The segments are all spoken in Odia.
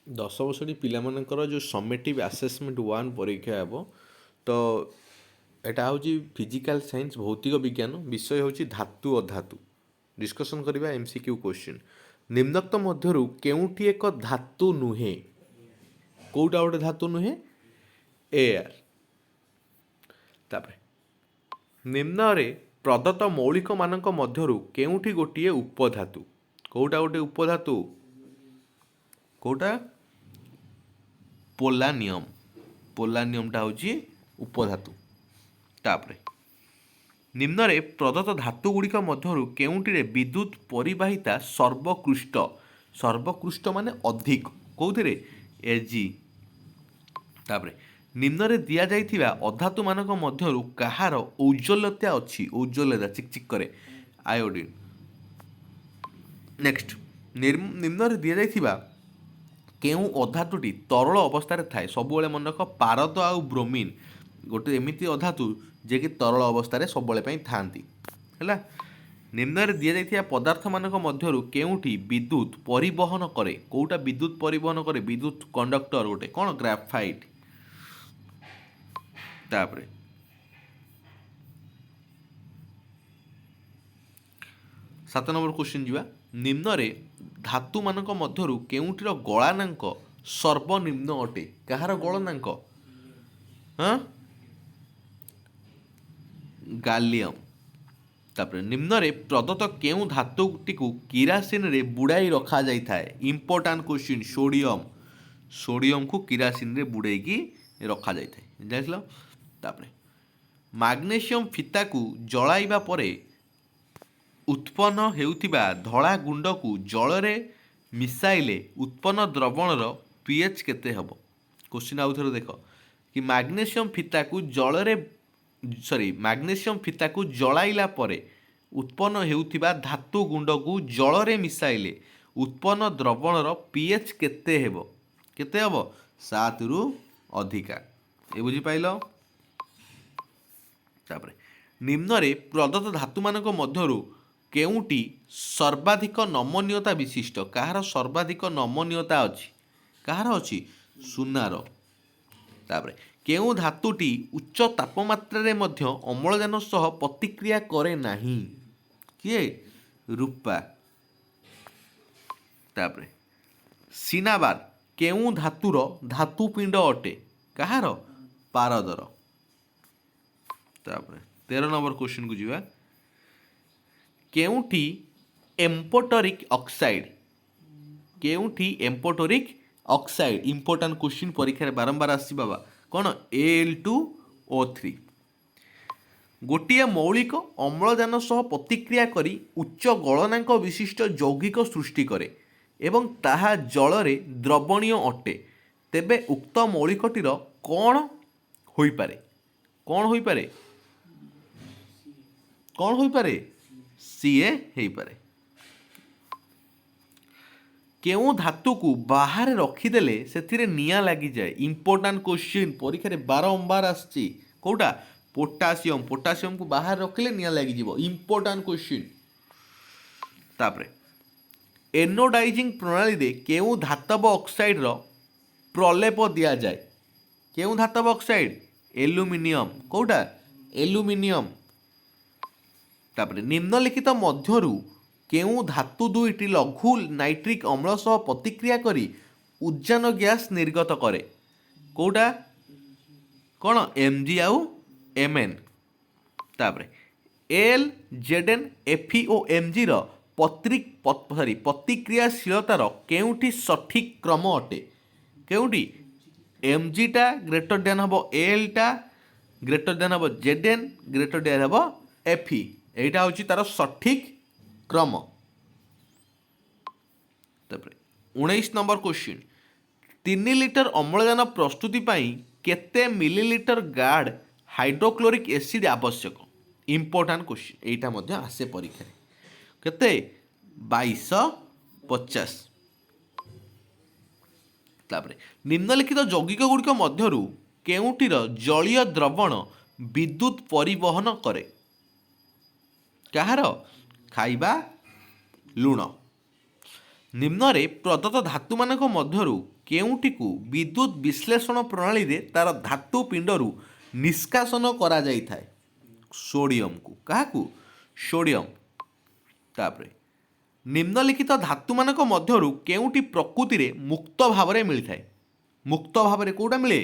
दश वर्ष पिलामानकर जो समेटिव आसेसमेंट 1 परीक्षा हेब तो एटा हूँ फिजिकल साइंस भौतिक विज्ञान विषय हूँ धातु अधातु डिस्कसन करवा एमसीक्यू क्वेश्चन निम्नोक्त मध्यरु केउठी एक धातु नुहे कोउटा गोटे धातु नुहे एयर तापरे निम्न प्रदत्त मौलिक मानक मध्यरु केउठी गोटिए उपधातु कोउटा गोटे उपधातु कोउटा पोलानियमटा हूँ उपधातु तापरे निम्न प्रदत्त धातु गुड़िक मध्यरु केउंटिरे विद्युत परिवाहिता सर्वोत्कृष्ट माने अधिक कौथिरे एजी तापरे निम्न रे दिया जाइथिबा अधातु मानक मध्यरु कहार औज्ज्वल्यता अछि औज्ज्वल्यता चिकचिक करे आयोडीन नेक्स्ट निम्न रे दिया जाइथिबा केउ अधातुटी तरल अवस्था थाए सब मन रख पारद आउ ब्रोमीन गोटे एमती अधातु जे कि तरल अवस्था सब था निम्न दि जा पदार्थ मान मध्यरु केउठी विद्युत परिवहन करे कोउटा विद्युत परिवहन करे विद्युत कंडक्टर गोटे कौन ग्राफाइट तापरे 7 नंबर क्वेश्चन जीवा निम्न रे धातु मानक मध्यरु केउठीर गळानांक सर्वनिम्न अटे कहार गळनांक हाँ गालियम तापरे निम्न रे प्रदत्त केउ धातुटी को किरासिन रे बुड़ाई रखा जाई थाए इंपोर्टेंट क्वेश्चन सोडियम को किरासिन रे बुड़ाई की रखा जाई थाए जानलो तापरे मैग्नीशियम फिता को जळाइबा परे उत्पन्न हेउथिबा धळा गुंड को जल रे मिसाइले उत्पन्न द्रवणर पीएच केते हबो क्वेश्चन आउ थरे देखो कि मैग्नीशियम फिता को जल रे मैग्नीशियम फिता को जलाइला परे उत्पन्न हेउथिबा धातु गुंड को जल रे मिसाइले उत्पन्न द्रवणर पीएच केते हेबो 7 रु अधिका ए बुझी पाइलो तापरे निम्न रे प्रदत्त धातु मानक मध्यरु केउटी सर्वाधिक नमनीयता विशिष्ट कहार सर्वाधिक नमनीयता अछि कहार अछि सुनार तापरे केउ धातुटी उच्च तापमात्रा रे मध्य अम्लजान सह प्रतिक्रिया करे नाही किए रूपा तापरे सिनाबार केउ धातुर धातुपिंड अटे कहार पारदर तापरे 13 नंबर क्वेश्चन को जीवा केउठी एम्पोटरिक ऑक्साइड इंपोर्टेंट क्वेश्चन परीक्षा बारंबार आसी बाबा कौन Al2O3 गोटिए मौलिक अम्लजान सह प्रतिक्रिया करी उच्च गलनांक विशिष्ट यौगिक सृष्टि करे एवं ताहा जल रे द्रवणीय अटे तेबे उक्त मौलिकटीर कौन होइपारे सीए होइपारे केउ धातु को बाहर रखीदेले से निया लगी जाए इंपोर्टेंट क्वेश्चन परीक्षा बारंबार आसची कोटा पोटासियम को बाहर रखिले निया लगी जीवो इंपोर्टेंट क्वेश्चन तापरे एनोडाइजिंग प्रणाली दे केउ धातव ऑक्साइड रो प्रलेप दिया जाए केउ धातव ऑक्साइड एल्युमिनियम कोटा एल्युमिनियम तापरे निम्नलिखित मध्यरु केउ धातु दुईटी लघु नाइट्रिक अम्ल सह प्रतिक्रिया करी उद्जान गैस निर्गत करे कोटा कौन एमजी आउ एमएन तापरे एल जेडएन एफईओएमजी रो प्रतिक्रियाशीलतार केउठी सठिक क्रम अटे केउठी एमजीटा ग्रेटर देन हबो एलटा ग्रेटर देन हबो जेडएन ग्रेटर देन हबो एफई एटा होची तार सठिक क्रम तापरे 19 नंबर क्वेश्चन 3 लिटर अम्लजान प्रस्तुति पाई केते मिलीलीटर गार्ड हाइड्रोक्लोरिक एसिड आवश्यक इंपोर्टेंट क्वेश्चन एटा मध्य आसे परीक्षा केते 2250 तापरे निम्नलिखित यौगिक गुड़िक मध्यरु केउटीर जलीय द्रवण विद्युत परिवहन करे कहार खाइबा लुण निम्न रे प्रदत्त धातु मानक मध्यरु କେଉଁଟିକୁ ବିଦ୍ୟୁତ ବିଶ୍ଳେଷଣ ପ୍ରଣାଳୀରେ ତାର ଧାତୁ ପିଣ୍ଡରୁ ନିଷ୍କାସନ କରାଯାଇଥାଏ? ସୋଡ଼ିୟମକୁ। କାହାକୁ? ସୋଡ଼ିୟମ। ତାପରେ ନିମ୍ନଲିଖିତ ଧାତୁମାନଙ୍କ ମଧ୍ୟରୁ କେଉଁଟି ପ୍ରକୃତିରେ ମୁକ୍ତ ଭାବରେ ମିଳିଥାଏ? ମୁକ୍ତ ଭାବରେ କେଉଁଟା ମିଳେ?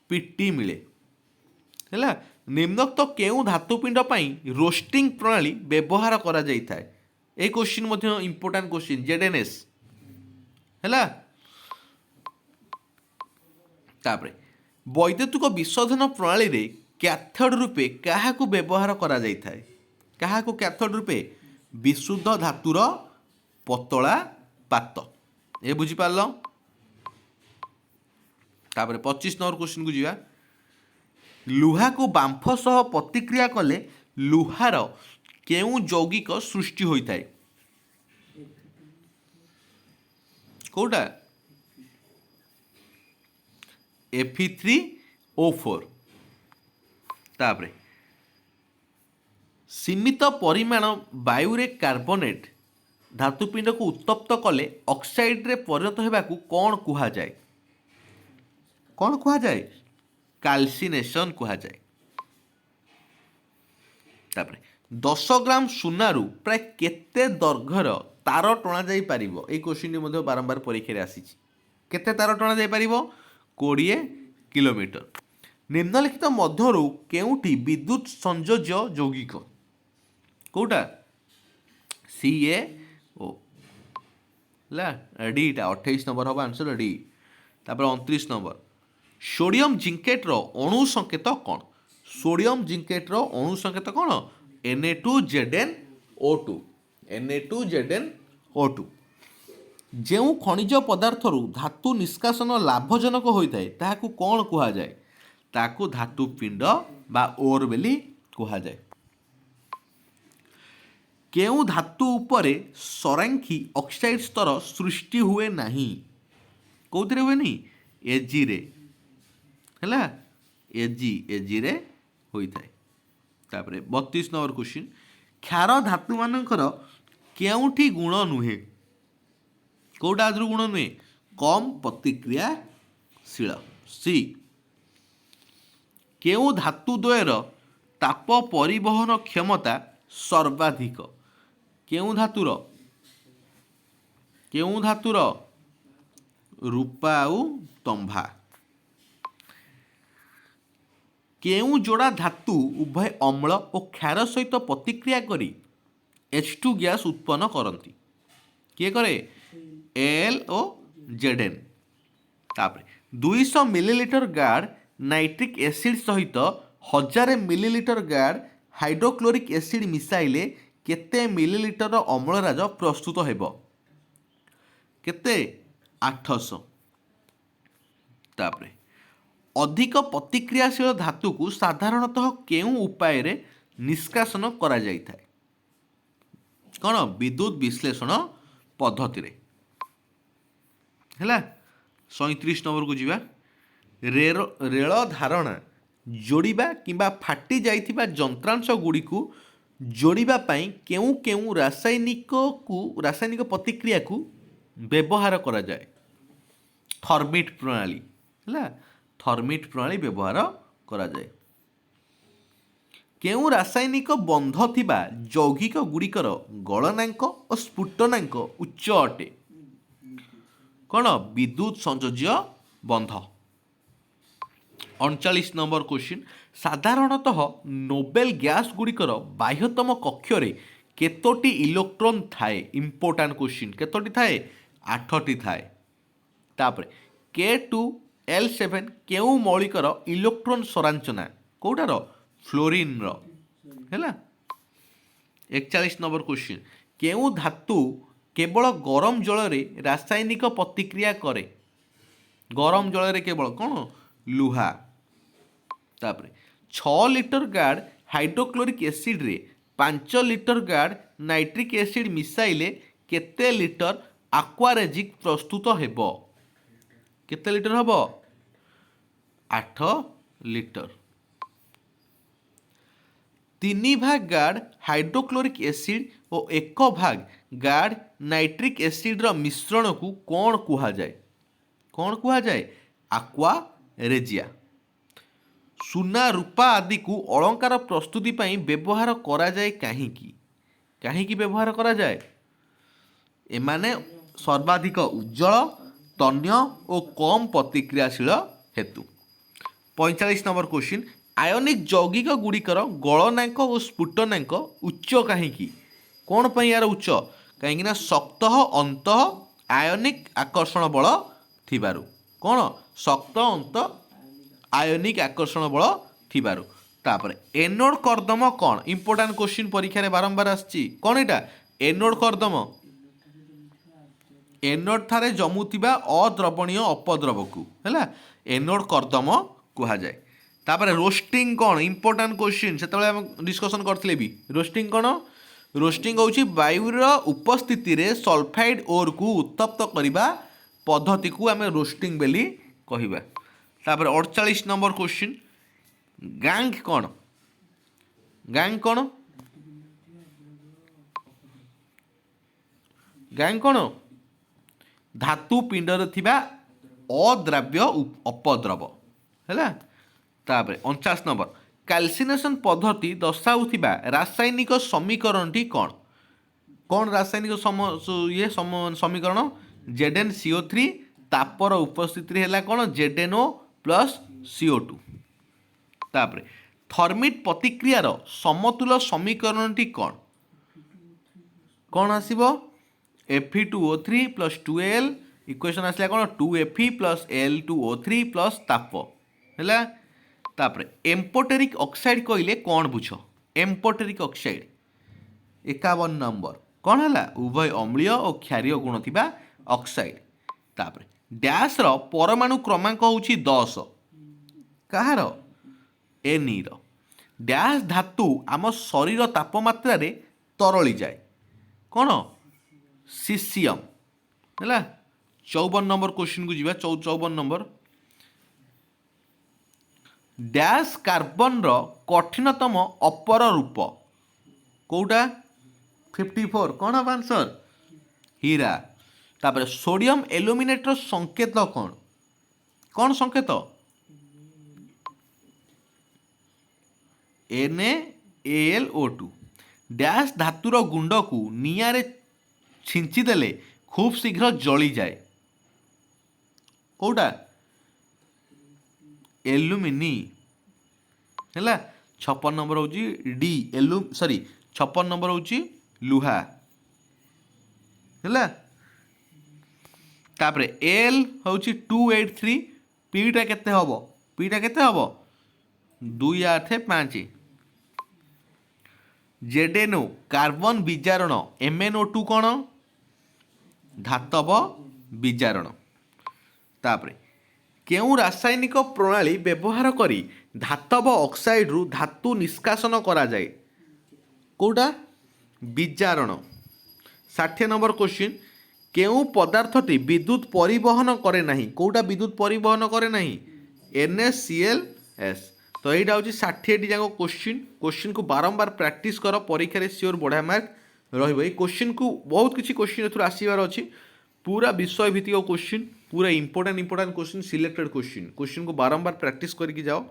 ପିଟି ମିଳେ। ହେଲା। ନିମ୍ନୋକ୍ତ କେଉଁ ଧାତୁପିଣ୍ଡ ପାଇଁ ରୋଷ୍ଟିଂ ପ୍ରଣାଳୀ ବ୍ୟବହାର କରାଯାଇଥାଏ? এই কোশ্ଚିନ୍ ମଧ୍ୟ ଇମ୍ପୋର୍ଟାଣ୍ଟ କୋଶ୍ଚିନ୍ ଜେଡେନ୍ଏସ୍। ହେଲା। ତାପରେ ବୈଦ୍ୟୁତିକ ବିଶୋଧନ ପ୍ରଣାଳୀରେ କ୍ୟାଥୋଡ୍ ରୂପେ କାହାକୁ ବ୍ୟବହାର କରାଯାଇଥାଏ? କାହାକୁ କ୍ୟାଥୋଡ୍ ରୂପେ? ବିଶୁଦ୍ଧ ଧାତୁର ପତଳା ପାତ। ଏ ବୁଝିପାରିଲ? ତାପରେ 25 ନମ୍ବର କୋଶ୍ଚିନ୍କୁ ଯିବା। ଲୁହାକୁ ବାମ୍ଫ ସହ ପ୍ରତିକ୍ରିୟା କଲେ ଲୁହାର କେଉଁ ଯୌଗିକ ସୃଷ୍ଟି ହୋଇଥାଏ? କୋଉଟା? Fe3O4। ତାପରେ ସୀମିତ ପରିମାଣ ବାୟୁରେ କାର୍ବୋନେଟ୍ ଧାତୁପିଣ୍ଡକୁ ଉତ୍ତପ୍ତ କଲେ ଅକ୍ସାଇଡ୍ରେ ପରିଣତ ହେବାକୁ କ'ଣ କୁହାଯାଏ? କ'ଣ କୁହାଯାଏ? କାଲସିନେସନ୍ କୁହାଯାଏ। ତାପରେ 10 ଗ୍ରାମ ସୁନାରୁ ପ୍ରାୟ କେତେ ଦୈର୍ଘ୍ୟର ତାର ଟଣାଯାଇପାରିବ? এই କୋଶ୍ଚିନ୍ଟି ମଧ୍ୟ ବାରମ୍ବାର ପରୀକ୍ଷାରେ ଆସିଛି। କେତେ ତାର ଟଣାଯାଇପାରିବ? 20 କିଲୋମିଟର। ନିମ୍ନଲିଖିତ ମଧ୍ୟରୁ କେଉଁଟି ବିଦ୍ୟୁତ ସଂଯୋଜ୍ୟ ଯୌଗିକ? କୋଉଟା? CaO। ହେଲା। ଡିଟା 28 ନମ୍ବର ହେବ ଆନ୍ସର ଡି। ତାପରେ 29 ନମ୍ବର ସୋଡ଼ିୟମ ଜିଙ୍କେଟ୍ର ଅଣୁ ସଂକେତ କ'ଣ? ସୋଡ଼ିୟମ ଜିଙ୍କେଟ୍ର ଅଣୁ ସଂକେତ କ'ଣ? Na2ZnO2। Na2ZnO2। ଯେଉଁ ଖଣିଜ ପଦାର୍ଥରୁ ଧାତୁ ନିଷ୍କାସନ ଲାଭଜନକ ହୋଇଥାଏ ତାହାକୁ କ'ଣ କୁହାଯାଏ? ତାକୁ ଧାତୁ ପିଣ୍ଡ ବା ଓର୍ ବୋଲି କୁହାଯାଏ। କେଉଁ ଧାତୁ ଉପରେ ସରାଙ୍କି ଅକ୍ସାଇଡ୍ ସ୍ତର ସୃଷ୍ଟି ହୁଏ ନାହିଁ? କେଉଁଥିରେ ହୁଏନି? ଏଜିରେ। ହେଲା। ଏଜିରେ ହୋଇଥାଏ। ତାପରେ 32 ନମ୍ବର କ୍ୱେଶ୍ଚିନ୍ କ୍ଷାର ଧାତୁମାନଙ୍କର କେଉଁଠି ଗୁଣ ନୁହେଁ? କେଉଁଟା ଆଦ୍ରୁ ଗୁଣ ନୁହେଁ? କମ୍ ପ୍ରତିକ୍ରିୟାଶୀଳ। ସି। କେଉଁ ଧାତୁ ଦ୍ୱୟର ତାପ ପରିବହନ କ୍ଷମତା ସର୍ବାଧିକ? କେଉଁ ଧାତୁର? କେଉଁ ଧାତୁର? ରୂପା ଆଉ ତମ୍ଭା। କେଉଁ ଯୋଡ଼ା ଧାତୁ ଉଭୟ ଅମ୍ଳ ଓ କ୍ଷାର ସହିତ ପ୍ରତିକ୍ରିୟା କରି H2 ଗ୍ୟାସ୍ ଉତ୍ପନ୍ନ କରନ୍ତି? କିଏ କରେ? Al ଓ Zn। ତାପରେ 200 ମିଲିଲିଟର ଗାଢ଼ ନାଇଟ୍ରିକ୍ ଏସିଡ୍ ସହିତ 1000 ମିଲିଲିଟର ଗାଢ଼ ହାଇଡ୍ରୋକ୍ଲୋରିକ୍ ଏସିଡ୍ ମିଶାଇଲେ କେତେ ମିଲିଲିଟର ଅମ୍ଳରାଜ ପ୍ରସ୍ତୁତ ହେବ? କେତେ? 800। ତାପରେ ଅଧିକ ପ୍ରତିକ୍ରିୟାଶୀଳ ଧାତୁକୁ ସାଧାରଣତଃ କେଉଁ ଉପାୟରେ ନିଷ୍କାସନ କରାଯାଇଥାଏ? କ'ଣ? ବିଦ୍ୟୁତ ବିଶ୍ଳେଷଣ ପଦ୍ଧତିରେ। ହେଲା। 37 ନମ୍ବରକୁ ଯିବା। ରେଳ ଧାରଣା ଯୋଡ଼ିବା କିମ୍ବା ଫାଟି ଯାଇଥିବା ଯନ୍ତ୍ରାଂଶ ଗୁଡ଼ିକୁ ଯୋଡ଼ିବା ପାଇଁ କେଉଁ କେଉଁ ରାସାୟନିକ ପ୍ରତିକ୍ରିୟାକୁ ବ୍ୟବହାର କରାଯାଏ? ଥର୍ମିଟ୍ ପ୍ରଣାଳୀ। ହେଲା। ଥର୍ମିଟ୍ ପ୍ରଣାଳୀ ବ୍ୟବହାର କରାଯାଏ। କେଉଁ ରାସାୟନିକ ବନ୍ଧ ଥିବା ଯୌଗିକ ଗୁଡ଼ିକର ଗଳନାଙ୍କ ଓ ସ୍ଫୁଟନାଙ୍କ ଉଚ୍ଚ ଅଟେ? କ'ଣ? ବିଦ୍ୟୁତ ସଂଯୋଜ୍ୟ ବନ୍ଧ। 39 ନମ୍ବର କ୍ୱେଶ୍ଚିନ୍ ସାଧାରଣତଃ ନୋବେଲ ଗ୍ୟାସ୍ ଗୁଡ଼ିକର ବାହ୍ୟତମ କକ୍ଷରେ କେତୋଟି ଇଲେକ୍ଟ୍ରନ୍ ଥାଏ? Important question. କେତୋଟି ଥାଏ? 8ଟି ଥାଏ। ତାପରେ K2L7 କେଉଁ ମୌଳିକର ଇଲେକ୍ଟ୍ରନ୍ ସଂରଚନା? କେଉଁଟାର? ଫ୍ଲୋରିନ୍ର। ହେଲା। 41 ନମ୍ବର କ୍ୱେଶ୍ଚିନ୍ କେଉଁ ଧାତୁ କେବଳ ଗରମ ଜଳରେ ରାସାୟନିକ ପ୍ରତିକ୍ରିୟା କରେ? ଗରମ ଜଳରେ କେବଳ କ'ଣ? ଲୁହା। ତାପରେ 6 ଲିଟର ଗାଢ଼ ହାଇଡ୍ରୋକ୍ଲୋରିକ୍ ଏସିଡ୍ରେ 5 ଲିଟର ଗାଢ଼ ନାଇଟ୍ରିକ୍ ଏସିଡ୍ ମିଶାଇଲେ କେତେ ଲିଟର ଆକ୍ୱାରେଜିକ୍ ପ୍ରସ୍ତୁତ ହେବ? କେତେ ଲିଟର ହେବ? 8 ଲିଟର। 3 ଭାଗ ଗାଢ଼ ହାଇଡ୍ରୋକ୍ଲୋରିକ୍ ଏସିଡ୍ ଓ 1 ଭାଗ ଗାଢ଼ ନାଇଟ୍ରିକ୍ ଏସିଡ୍ର ମିଶ୍ରଣକୁ କ'ଣ କୁହାଯାଏ? कौन कुआ जाए आक्वा रेजिया। सुना रूपा आदि को अलंकार प्रस्तुति ପାଇଁ ବ୍ୟବହାର କରାଯାଏ କାହିଁକି? କାହିଁକି ବ୍ୟବହାର କରାଯାଏ? ଏମାନେ ସର୍ବାଧିକ ଉଜ୍ଜଳ ତନ୍ୟ ଓ କମ୍ ପ୍ରତିକ୍ରିୟାଶୀଳ ହେତୁ। 45 ନମ୍ବର କ୍ୱେଶ୍ଚିନ୍ ଆୟନିକ ଯୌଗିକ ଗୁଡ଼ିକର ଗଳନାଙ୍କ ଓ ସ୍ଫୁଟନାଙ୍କ ଉଚ୍ଚ କାହିଁକି? କ'ଣ ପାଇଁ ଏହାର ଉଚ୍ଚ? କାହିଁକି ନା ଶକ୍ତ ଅନ୍ତଃ ଆୟନିକ ଆକର୍ଷଣ ବଳ ଥିବାରୁ। କ'ଣ ଶକ୍ତ ଅନ୍ତ ଆୟନିକ ଆକର୍ଷଣ ବଳ ଥିବାରୁ। ତାପରେ ଏନୋଡ କର୍ଦ୍ଦମ କ'ଣ? ଇମ୍ପୋର୍ଟାଣ୍ଟ କ୍ୱେଶ୍ଚିନ୍ ପରୀକ୍ଷାରେ ବାରମ୍ବାର ଆସିଛି। କ'ଣ ଏଇଟା? ଏନୋଡ କର୍ଦ୍ଦମ ଏନୋଡ ଠାରେ ଜମୁଥିବା ଅଦ୍ରବଣୀୟ ଅପଦ୍ରବକୁ ହେଲା ଏନୋଡ କର୍ଦ୍ଦମ କୁହାଯାଏ। ତାପରେ ରୋଷ୍ଟିଂ କ'ଣ? ଇମ୍ପୋର୍ଟାଣ୍ଟ କ୍ୱେଶ୍ଚିନ୍ ସେତେବେଳେ ଆମେ ଡିସ୍କସନ୍ କରିଥିଲେ ବି। ରୋଷ୍ଟିଂ କ'ଣ? ରୋଷ୍ଟିଂ ହେଉଛି ବାୟୁର ଉପସ୍ଥିତିରେ ସଲଫାଇଡ୍ ଓରକୁ ଉତ୍ତପ୍ତ କରିବା ପଦ୍ଧତିକୁ ଆମେ ରୋଷ୍ଟିଂ ବୋଲି କହିବା। ତାପରେ 48 ନମ୍ବର କ୍ୱେଶ୍ଚିନ୍ ଗ୍ୟାଙ୍ଗ କ'ଣ? ଗ୍ୟାଙ୍ଗ କ'ଣ? ଗ୍ୟାଙ୍ଗ କ'ଣ? ଧାତୁ ପିଣ୍ଡରେ ଥିବା ଅଦ୍ରାବ୍ୟ ଅପଦ୍ରବ ହେଲା। ତାପରେ 49 ନମ୍ବର କ୍ୟାଲସିନେସନ୍ ପଦ୍ଧତି ଦର୍ଶାଉଥିବା ରାସାୟନିକ ସମୀକରଣଟି କ'ଣ? କ'ଣ ରାସାୟନିକ ସମୀକରଣ? ZnCO3 ତାପର ଉପସ୍ଥିତିରେ ହେଲା କ'ଣ? ZnO plus CO2। ତାପରେ ଥର୍ମିଟ୍ ପ୍ରତିକ୍ରିୟାର ସମତୁଲ ସମୀକରଣଟି କ'ଣ? କ'ଣ ଆସିବ? Fe2O3 ପ୍ଲସ୍ 2Al ଇକ୍ୱେସନ୍ ଆସିଲା କ'ଣ? 2Fe ପ୍ଲସ୍ Al2O3 ପ୍ଲସ୍ ତାପ ହେଲା। ତାପରେ ଏମ୍ପୋଟେରିକ୍ ଅକ୍ସାଇଡ୍ କହିଲେ କ'ଣ ବୁଝ? ଏମ୍ପୋଟେରିକ୍ ଅକ୍ସାଇଡ୍ 51 ନମ୍ବର କ'ଣ ହେଲା? ଉଭୟ ଅମ୍ଳୀୟ ଓ କ୍ଷାରୀୟ ଗୁଣ ଥିବା ଅକ୍ସାଇଡ୍। ତାପରେ ଡ୍ୟାସ୍ର ପରମାଣୁ କ୍ରମାଙ୍କ ହେଉଛି 10। କାହାର? Neର। ଡ୍ୟାସ୍ ଧାତୁ ଆମ ଶରୀର ତାପମାତ୍ରାରେ ତରଳିଯାଏ। କ'ଣ? ସିସିୟମ୍ ହେଲା। 54 ନମ୍ବର କ୍ୱେଶ୍ଚିନ୍କୁ ଯିବା। 54 ନମ୍ବର ଡ୍ୟାସ୍ କାର୍ବନର କଠିନତମ ଅପର ରୂପ କେଉଁଟା? 54 କ'ଣ ହବ ଆନ୍ସର? ହୀରା। ତାପରେ ସୋଡ଼ିୟମ ଏଲୁମିନେଟର ସଂକେତ କ'ଣ? କ'ଣ ସଂକେତ? NaAlO2। ଡ୍ୟାସ୍ ଧାତୁର ଗୁଣ୍ଡକୁ ନିଆଁରେ ଛିଞ୍ଚିଦେଲେ ଖୁବ୍ ଶୀଘ୍ର ଜଳିଯାଏ। କେଉଁଟା? ଏଲୁମିନି ହେଲା। 56 ନମ୍ବର ହେଉଛି ଡି 56 ନମ୍ବର ହେଉଛି ଲୁହା ହେଲା। ତାପରେ ଏଲ୍ ହେଉଛି 283। ପିଟା କେତେ ହେବ? ପିଟା କେତେ ହେବ? 285। ZnO କାର୍ବନ ବିଜାରଣ MnO2 କ'ଣ? ଧାତବ ବିଜାରଣ। ତାପରେ କେଉଁ ରାସାୟନିକ ପ୍ରଣାଳୀ ବ୍ୟବହାର କରି ଧାତବ ଅକ୍ସାଇଡ୍ରୁ ଧାତୁ ନିଷ୍କାସନ କରାଯାଏ? କେଉଁଟା? ବିଜାରଣ। 60 ନମ୍ବର କ୍ୱେଶ୍ଚିନ୍ କେଉଁ ପଦାର୍ଥଟି ବିଦ୍ୟୁତ୍ ପରିବହନ କରେ ନାହିଁ? କେଉଁଟା ବିଦ୍ୟୁତ୍ ପରିବହନ କରେ ନାହିଁ? NaClS। ତ এইটা হচ্ছে 60টি যাক কোশ্চিন কু বারম্বার প্র্যাকটিস কর পরীক্ষার সিওর বঢ়িয়া মার্ক রহব। এই কোশ্চিন কু বহুত কিছু কোশ্চিন এর আসবার অছি। পুরা বিষয় ভিত্তিক কোশ্চিন, পুরা ইম্পর্টাট কোশ্চিন, সিলেক্টেড কোশ্চিন কু বারম্বার প্র্যাকটিস করিকি যাও।